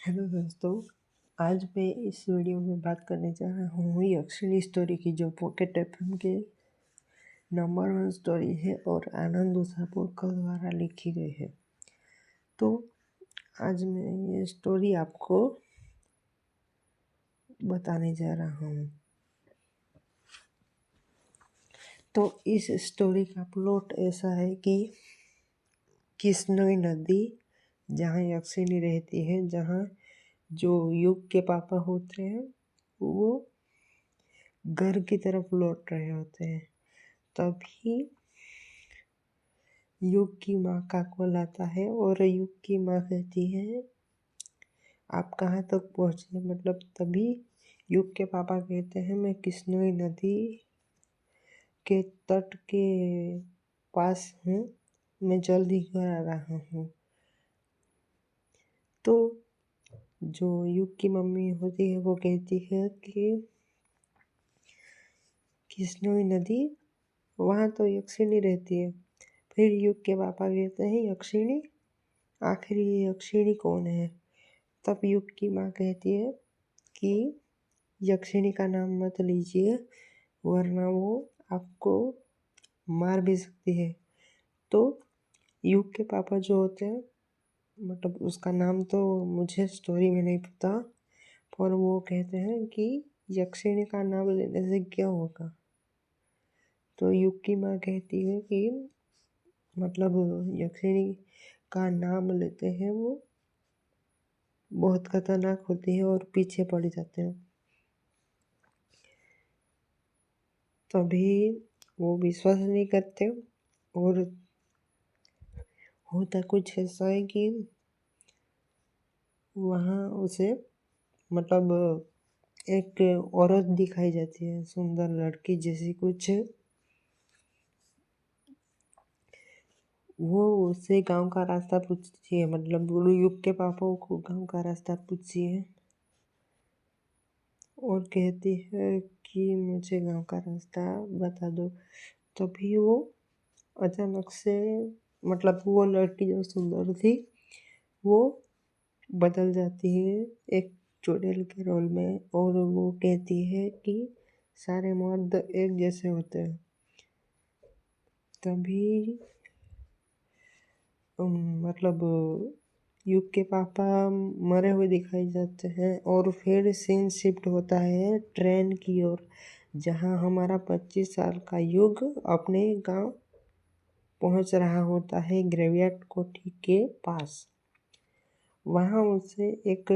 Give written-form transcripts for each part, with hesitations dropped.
Hello दोस्तों, आज मैं इस वीडियो में बात करने जा रहा हूँ यक्षिणी स्टोरी की, जो पॉकेट एफएम के नंबर 1 स्टोरी है और आनंद उसापुरकर द्वारा लिखी गई है। तो आज मैं ये स्टोरी आपको बताने जा रहा हूँ। तो इस स्टोरी का प्लॉट ऐसा है कि किश्नोई नदी, जहाँ यक्षिणी रहती है, जहाँ जो युग के पापा होते हैं वो घर की तरफ लौट रहे होते हैं। तभी युग की माँ का कॉल आता है और युग की माँ कहती है, आप कहाँ तक पहुँचे? मतलब तभी युग के पापा कहते हैं, मैं किश्नोई नदी के तट के पास हूँ, मैं जल्द ही घर आ रहा हूँ। तो जो युग की मम्मी होती है वो कहती है कि किश्नोई नदी, वहाँ तो यक्षिणी रहती है। फिर युग के पापा कहते हैं, यक्षिणी? आखिर ये यक्षिणी कौन है? तब युग की माँ कहती है कि यक्षिणी का नाम मत लीजिए, वरना वो आपको मार भी सकती है। तो युग के पापा जो होते हैं, मतलब उसका नाम तो मुझे स्टोरी में नहीं पता, पर वो कहते हैं कि यक्षिणी का नाम लेने से क्या होगा। तो युग की माँ कहती है कि मतलब यक्षिणी का नाम लेते हैं वो बहुत खतरनाक होती है और पीछे पड़ जाते हैं। तभी वो विश्वास नहीं करते और होता कुछ ऐसा है कि वहाँ उसे मतलब एक औरत दिखाई जाती है, सुंदर लड़की जैसी कुछ। वो उससे गांव का रास्ता पूछती है, मतलब युग के पापा को गांव का रास्ता पूछती है और कहती है कि मुझे गांव का रास्ता बता दो। तभी वो अचानक से, मतलब वो लड़की जो सुंदर थी वो बदल जाती है एक चुड़ैल के रोल में और वो कहती है कि सारे मर्द एक जैसे होते हैं। तभी मतलब युग के पापा मरे हुए दिखाई जाते हैं और फिर सीन शिफ्ट होता है ट्रेन की ओर, जहां हमारा 25 साल का युग अपने गांव पहुंच रहा होता है ग्रेवयार्ड कोठी के पास। वहाँ उसे एक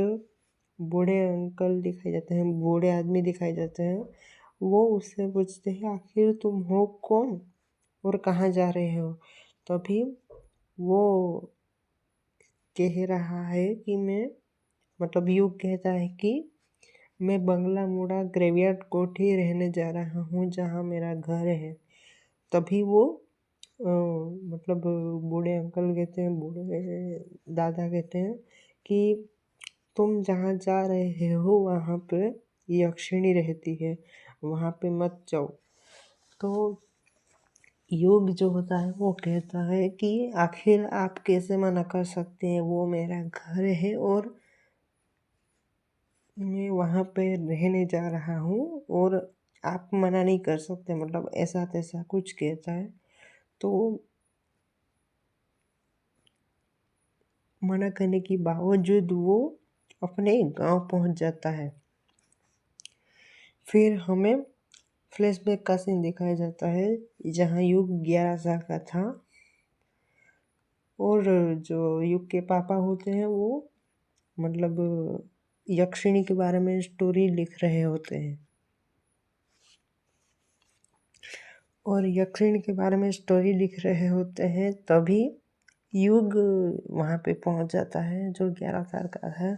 बूढ़े अंकल दिखाई जाते हैं, बूढ़े आदमी दिखाई जाते हैं। वो उससे पूछते हैं, आखिर तुम हो कौन और कहाँ जा रहे हो? तभी वो कह रहा है कि मैं, मतलब युग कहता है कि मैं बंगला मुड़ा ग्रेवयार्ड कोठी रहने जा रहा हूँ, जहाँ मेरा घर है। तभी वो मतलब बूढ़े अंकल कहते हैं, बूढ़े दादा कहते हैं कि तुम जहाँ जा रहे हो वहाँ पे यक्षिणी रहती है, वहाँ पे मत जाओ। तो योग जो होता है वो कहता है कि आखिर आप कैसे मना कर सकते हैं, वो मेरा घर है और मैं वहाँ पे रहने जा रहा हूँ और आप मना नहीं कर सकते, मतलब ऐसा तैसा कुछ कहता है। तो मना करने के बावजूद वो अपने गांव पहुँच जाता है। फिर हमें फ्लैशबैक का सीन दिखाया जाता है, जहाँ युग 11 साल का था और जो युग के पापा होते हैं वो मतलब यक्षिणी के बारे में स्टोरी लिख रहे होते हैं और यक्षिणी के बारे में स्टोरी लिख रहे होते हैं। तभी युग वहाँ पे पहुँच जाता है, जो 11 साल का है।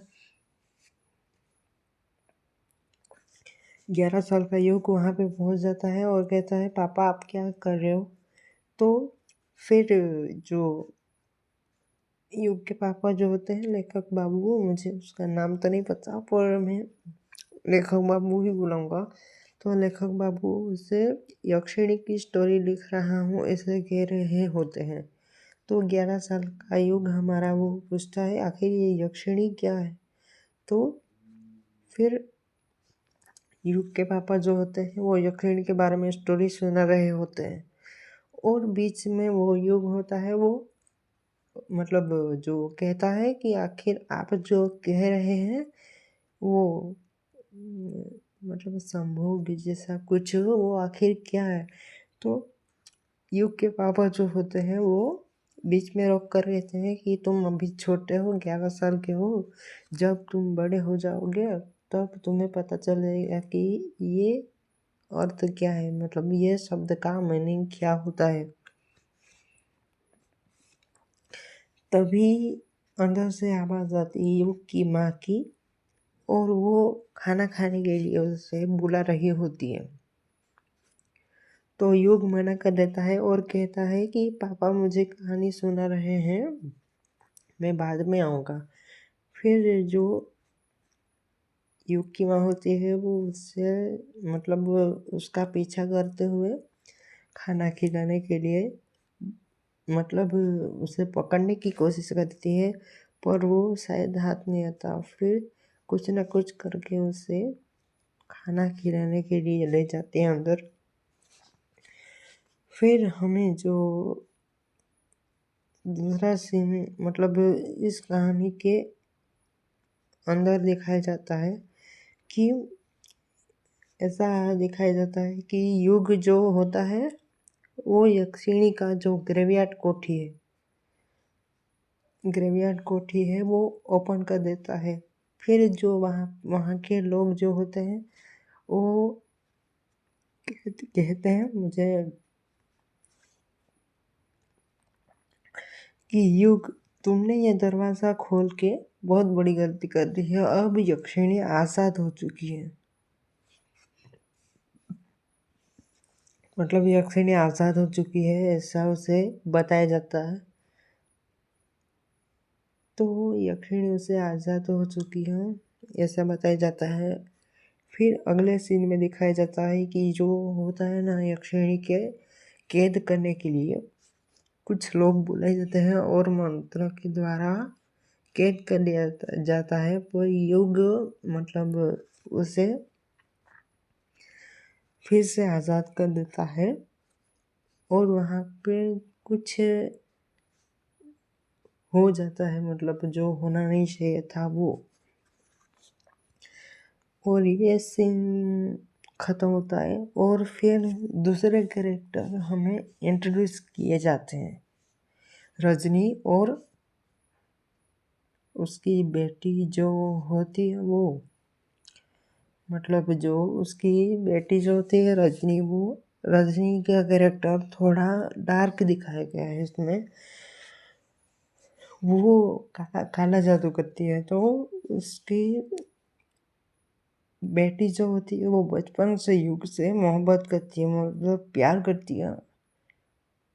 11 साल का युग वहाँ पे पहुँच जाता है और कहता है, पापा आप क्या कर रहे हो? तो फिर जो युग के पापा जो होते हैं, लेखक बाबू, मुझे उसका नाम तो नहीं पता पर मैं लेखक बाबू ही बुलाऊंगा। तो लेखक बाबू उसे यक्षिणी की स्टोरी लिख रहा हूँ ऐसे कह रहे होते हैं। तो 11 साल का युग हमारा वो पूछता है, आखिर ये यक्षिणी क्या है? तो फिर युग के पापा जो होते हैं वो यक्षिणी के बारे में स्टोरी सुना रहे होते हैं, और बीच में वो युग होता है, वो मतलब जो कहता है कि आखिर आप जो कह रहे हैं वो मतलब संभोग जैसा कुछ वो आखिर क्या है। तो युग के पापा जो होते हैं वो बीच में रोक कर कहते हैं कि तुम अभी छोटे हो, 11 साल के हो, जब तुम बड़े हो जाओगे तब तुम्हें पता चलेगा कि ये अर्थ क्या है, मतलब ये शब्द का मीनिंग क्या होता है। तभी अंदर से आवाज आती है युग की माँ की, और वो खाना खाने के लिए उसे बुला रही होती है। तो युग मना कर देता है और कहता है कि पापा मुझे कहानी सुना रहे हैं, मैं बाद में आऊँगा। फिर जो युग की माँ होती है वो उससे मतलब उसका पीछा करते हुए खाना खिलाने के लिए मतलब उसे पकड़ने की कोशिश करती है, पर वो शायद हाथ नहीं आता। फिर कुछ ना कुछ करके उसे खाना खिलाने के लिए ले जाते हैं अंदर। फिर हमें जो दूसरा सीन मतलब इस कहानी के अंदर दिखाया जाता है कि ऐसा दिखाया जाता है कि युग जो होता है वो यक्षिणी का जो ग्रेवयार्ड कोठी है वो ओपन कर देता है। फिर जो वहाँ वहाँ के लोग जो होते हैं वो कहते हैं मुझे कि युग, तुमने ये दरवाज़ा खोल के बहुत बड़ी गलती कर दी है, अब यक्षिणी आज़ाद हो चुकी है। मतलब यक्षिणी आज़ाद हो चुकी है ऐसा उसे बताया जाता है। तो यक्षिणी उसे आज़ाद हो चुकी है ऐसा बताया जाता है। फिर अगले सीन में दिखाया जाता है कि जो होता है ना, यक्षिणी के कैद करने के लिए कुछ लोग बुलाए जाते हैं और मंत्र के द्वारा कैद कर दिया जाता है, पर युग मतलब उसे फिर से आज़ाद कर देता है और वहाँ पे कुछ हो जाता है, मतलब जो होना नहीं चाहिए था वो। और ये सीन ख़त्म होता है और फिर दूसरे कैरेक्टर हमें इंट्रोड्यूस किए जाते हैं, रजनी और उसकी बेटी जो होती है वो, मतलब जो उसकी बेटी जो होती है रजनी, वो रजनी का कैरेक्टर थोड़ा डार्क दिखाया गया है इसमें। वो काला काला जादू करती है, तो उसकी बेटी जो होती है वो बचपन से युग से मोहब्बत करती है, मतलब प्यार करती है।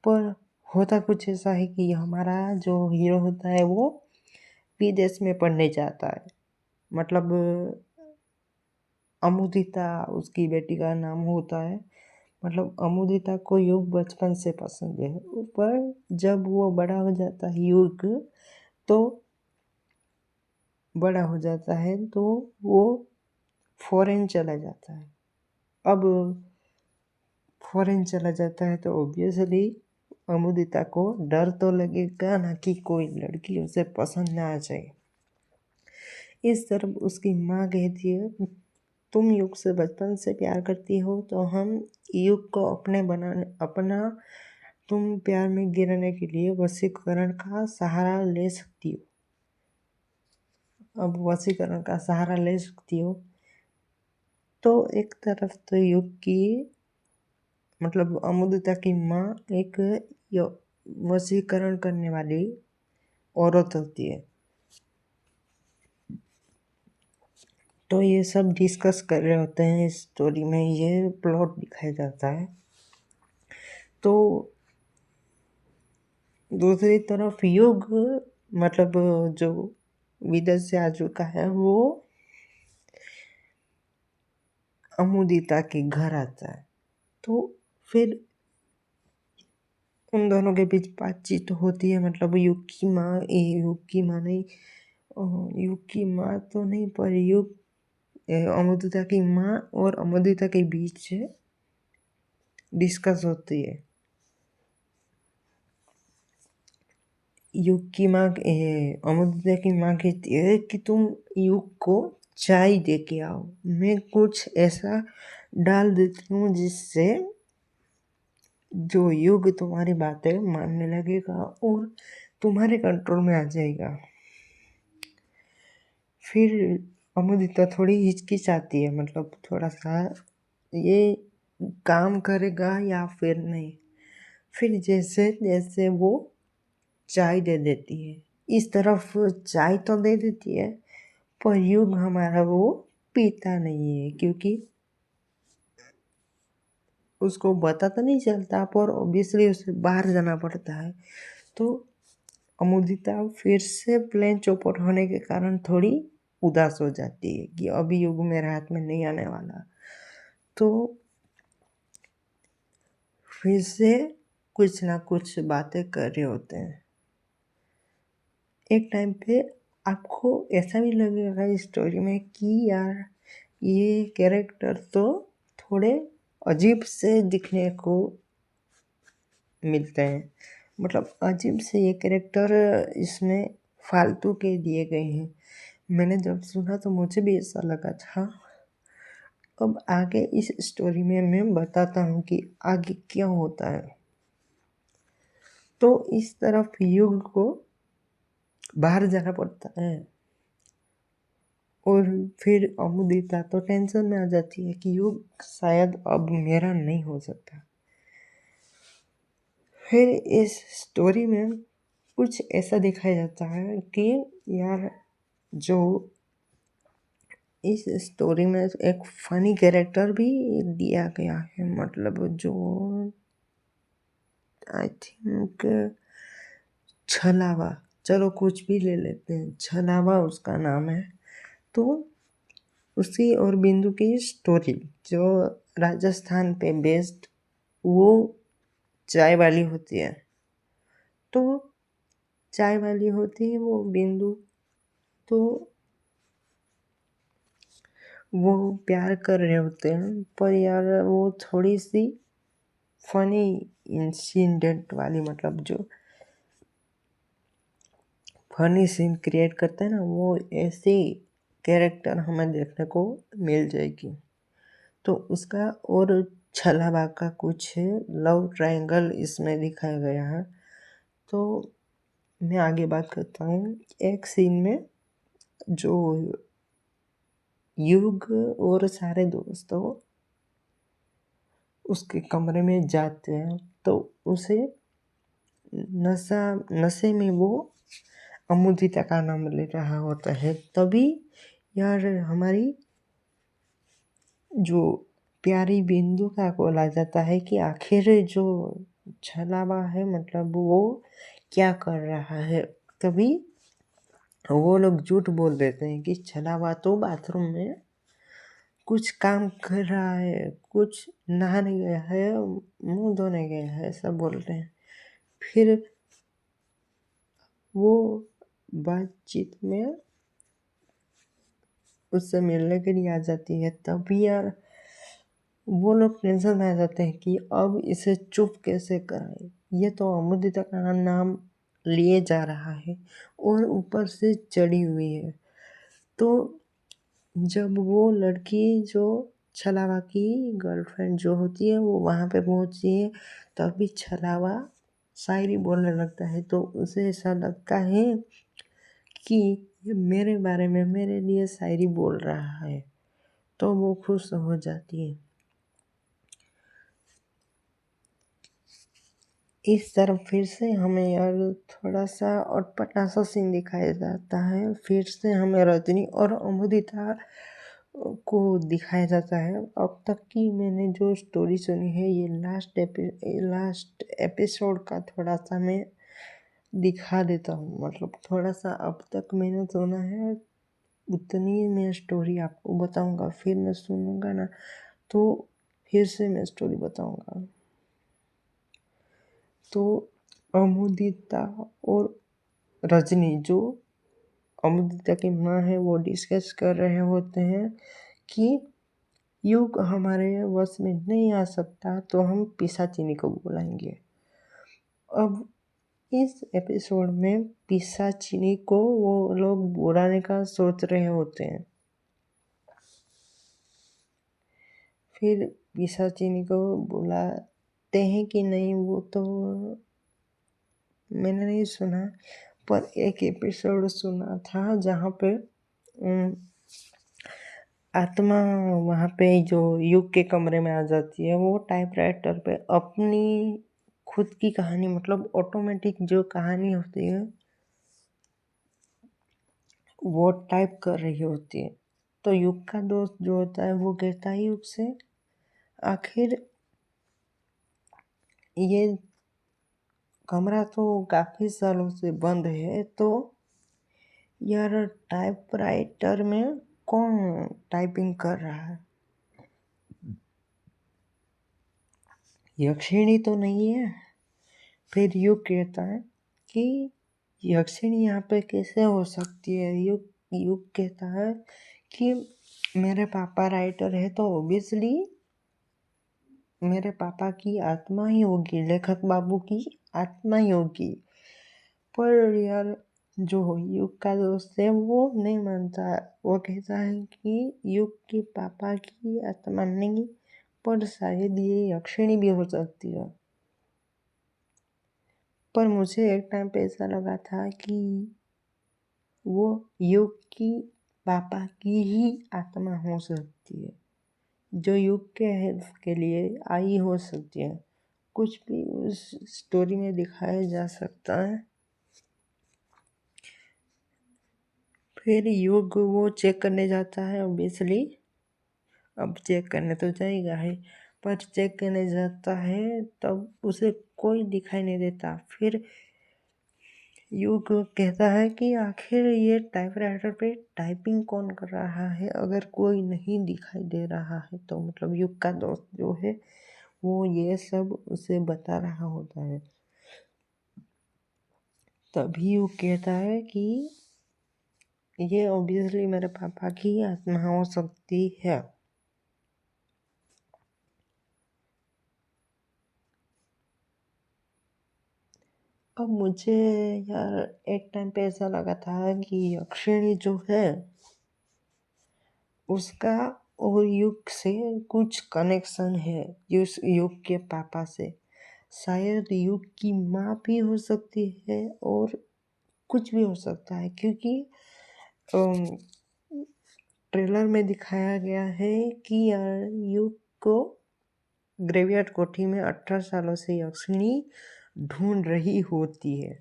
पर होता कुछ ऐसा है कि हमारा जो हीरो होता है वो विदेश में पढ़ने जाता है, मतलब अमुदिता उसकी बेटी का नाम होता है। मतलब अमुदिता को युग बचपन से पसंद है, पर जब वो बड़ा हो जाता है युग, तो बड़ा हो जाता है तो वो फॉरेन चला जाता है। अब फॉरेन चला जाता है तो ऑब्वियसली अमुदिता को डर तो लगेगा ना कि कोई लड़की उसे पसंद ना आ जाए। इस तरफ उसकी माँ कहती है तुम युग से बचपन से प्यार करती हो तो हम युग को अपना तुम प्यार में गिरने के लिए वशीकरण का सहारा ले सकती हो। अब वशीकरण का सहारा ले सकती हो, तो एक तरफ तो युग की मतलब अमुदिता की माँ एक वशीकरण करने वाली औरत होती है। तो ये सब डिस्कस कर रहे होते हैं, इस स्टोरी में ये प्लॉट दिखाया जाता है। तो दूसरी तरफ युग मतलब जो विदेश से आ चुका है वो अमुदिता के घर आता है। तो फिर उन दोनों के बीच बातचीत होती है, मतलब युग की माँ नहीं, युग की माँ तो नहीं, पर युग अमृता की माँ और अमृता के बीच डिस्कस होती है। युग की माँ अमृता की माँ कहती है कि तुम युग को चाय दे के आओ, मैं कुछ ऐसा डाल देती हूँ जिससे जो युग तुम्हारी बातें मानने लगेगा और तुम्हारे कंट्रोल में आ जाएगा। फिर अमृता थोड़ी हिचकिचाती है, मतलब थोड़ा सा ये काम करेगा या फिर नहीं। फिर जैसे जैसे वो चाय दे देती है, इस तरफ चाय तो दे देती है, पर युग हमारा वो पीता नहीं है, क्योंकि उसको पता तो नहीं चलता, पर ऑब्वियसली उसे बाहर जाना पड़ता है। तो अमृता फिर से प्लेन चौपट होने के कारण थोड़ी उदास हो जाती है कि अभी युग मेरे हाथ में नहीं आने वाला। तो फिर से कुछ ना कुछ बातें कर रहे होते हैं। एक टाइम पे आपको ऐसा भी लगेगा इस स्टोरी में कि यार ये कैरेक्टर तो थोड़े अजीब से दिखने को मिलते हैं, मतलब अजीब से ये कैरेक्टर इसमें फालतू के दिए गए हैं। मैंने जब सुना तो मुझे भी ऐसा लगा था। अब आगे इस स्टोरी में मैं बताता हूँ कि आगे क्या होता है। तो इस तरफ युग को बाहर जाना पड़ता है और फिर अमुदिता तो टेंशन में आ जाती है कि युग शायद अब मेरा नहीं हो सकता। फिर इस स्टोरी में कुछ ऐसा दिखाया जाता है कि यार जो इस स्टोरी में एक फनी कैरेक्टर भी दिया गया है, मतलब जो आई थिंक छलावा, चलो कुछ भी ले लेते हैं, छलावा उसका नाम है। तो उसी और बिंदु की स्टोरी जो राजस्थान पे बेस्ड वो चाय वाली होती है। तो चाय वाली होती है वो बिंदु, तो वो प्यार कर रहे होते हैं, पर यार वो थोड़ी सी फनी इंसिडेंट वाली, मतलब जो फनी सीन क्रिएट करते हैं ना, वो ऐसी कैरेक्टर हमें देखने को मिल जाएगी। तो उसका और छलावा का कुछ लव ट्रायंगल इसमें दिखाया गया है। तो मैं आगे बात करता हूँ। एक सीन में जो युग और सारे दोस्तों उसके कमरे में जाते हैं, तो उसे नशे में वो अमुदिता का नाम ले रहा होता है। तभी यार हमारी जो प्यारी बिंदु का कॉल आ जाता है कि आखिर जो छलावा है, मतलब वो क्या कर रहा है। तभी वो लोग झूठ बोल देते हैं कि छलावा तो बाथरूम में कुछ काम कर रहा है, कुछ नहाने गया है, मुंह धोने गया है, ऐसा बोलते हैं। फिर वो बातचीत में उससे मिलने के लिए आ जाती है। तभी यार वो लोग टेंशन में आ जाते हैं कि अब इसे चुप कैसे कराए, ये तो अमुदिता का नाम लिए जा रहा है और ऊपर से चढ़ी हुई है। तो जब वो लड़की जो छलावा की गर्लफ्रेंड जो होती है वो वहाँ पे पहुँचती है, तभी छलावा शायरी बोलने लगता है। तो उसे ऐसा लगता है कि ये मेरे बारे में मेरे लिए शायरी बोल रहा है, तो वो खुश हो जाती है। इस तरफ फिर से हमें यार थोड़ा सा अटपटा सा सीन दिखाया जाता है। फिर से हमें रजनी और अमुदिता को दिखाया जाता है। अब तक की मैंने जो स्टोरी सुनी है, ये लास्ट एपिसोड का थोड़ा सा मैं दिखा देता हूँ, मतलब थोड़ा सा अब तक मैंने सुना है उतनी मैं स्टोरी आपको बताऊंगा। फिर मैं सुनूंगा ना तो फिर से मैं स्टोरी बताऊंगा। तो अमुदिता और रजनी जो अमृता की माँ है वो डिस्कस कर रहे होते हैं कि युग हमारे वश में नहीं आ सकता तो हम पिशाचिनी को बुलाएंगे। अब इस एपिसोड में पिशाचिनी को वो लोग बुलाने का सोच रहे होते हैं। फिर पिशाचिनी को बुलाते हैं कि नहीं वो तो मैंने नहीं सुना, पर एक एपिसोड सुना था जहाँ पे आत्मा वहाँ पे जो युग के कमरे में आ जाती है, वो टाइपराइटर पे अपनी खुद की कहानी मतलब ऑटोमेटिक जो कहानी होती है वो टाइप कर रही होती है। तो युग का दोस्त जो होता है वो कहता है युग से, आखिर ये कमरा तो काफ़ी सालों से बंद है, तो यार टाइपराइटर में कौन टाइपिंग कर रहा है? यक्षिणी तो नहीं है। फिर युग कहता है कि यक्षिणी यहाँ पे कैसे हो सकती है? युग युग कहता है कि मेरे पापा राइटर है तो ऑब्वियसली मेरे पापा की आत्मा ही होगी, लेखक बाबू की आत्मा ही होगी। पर यार जो युग का दोस्त है वो नहीं मानता। वो कहता है कि युग के पापा की आत्मा नहीं, पर शायद ये यक्षिणी भी हो सकती है। पर मुझे एक टाइम पे ऐसा लगा था कि वो युग की पापा की ही आत्मा हो सकती है, जो युग के हेल्प के लिए आई हो सकती है। कुछ भी उस स्टोरी में दिखाया जा सकता है। फिर युग वो चेक करने जाता है ऑब्वियसली, अब चेक करने तो जाएगा है, पर चेक करने जाता है तब उसे कोई दिखाई नहीं देता। फिर युग कहता है कि आखिर ये टाइपराइटर पे टाइपिंग कौन कर रहा है? अगर कोई नहीं दिखाई दे रहा है तो मतलब युग का दोस्त जो है वो ये सब उसे बता रहा होता है। तभी युग कहता है कि ये ऑब्वियसली मेरे पापा की आत्मा हो सकती है। अब मुझे यार एक टाइम पे ऐसा लगा था कि यक्षिणी जो है उसका और युग से कुछ कनेक्शन है, युग के पापा से। शायद युग की माँ भी हो सकती है और कुछ भी हो सकता है, क्योंकि ट्रेलर में दिखाया गया है कि युग को ग्रेवयार्ड कोठी में 18 सालों से यक्षिणी ढूंढ रही होती है।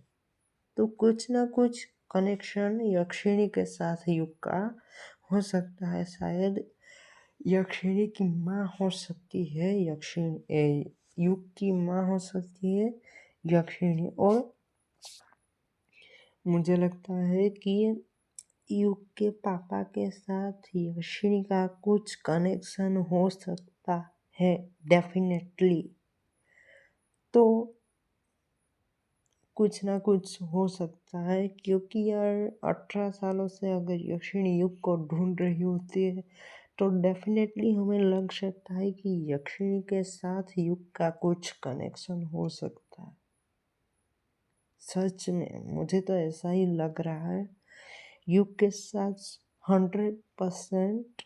तो कुछ ना कुछ कनेक्शन यक्षिणी के साथ युग का हो सकता है। शायद यक्षिणी की माँ हो सकती है, युग की माँ हो सकती है यक्षिणी। और मुझे लगता है कि युग के पापा के साथ यक्षिणी का कुछ कनेक्शन हो सकता है डेफिनेटली। तो कुछ ना कुछ हो सकता है, क्योंकि यार 18 सालों से अगर यक्षिणी युग को ढूंढ रही होती है तो डेफिनेटली हमें लग सकता है कि यक्षिणी के साथ युग का कुछ कनेक्शन हो सकता है। सच में मुझे तो ऐसा ही लग रहा है, युग के साथ 100%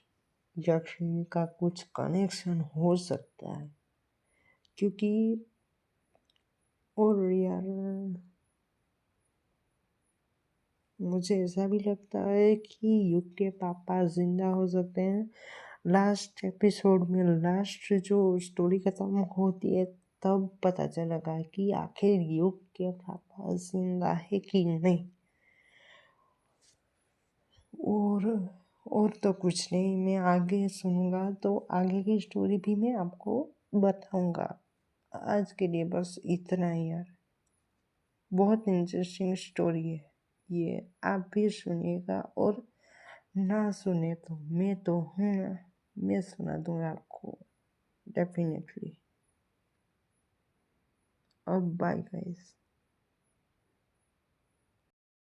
यक्षिणी का कुछ कनेक्शन हो सकता है। क्योंकि और यार मुझे ऐसा भी लगता है कि युग के पापा जिंदा हो सकते हैं। लास्ट एपिसोड में लास्ट जो स्टोरी खत्म होती है तब पता चलेगा कि आखिर युग के पापा जिंदा है कि नहीं। और और तो कुछ नहीं, मैं आगे सुनूंगा तो आगे की स्टोरी भी मैं आपको बताऊंगा। आज के लिए बस इतना ही यार, बहुत इंटरेस्टिंग स्टोरी है ये, आप भी सुनिएगा। और ना सुने तो मैं तो हूँ ना, मैं सुना दूंगा आपको डेफिनेटली। अब बाय गाइस।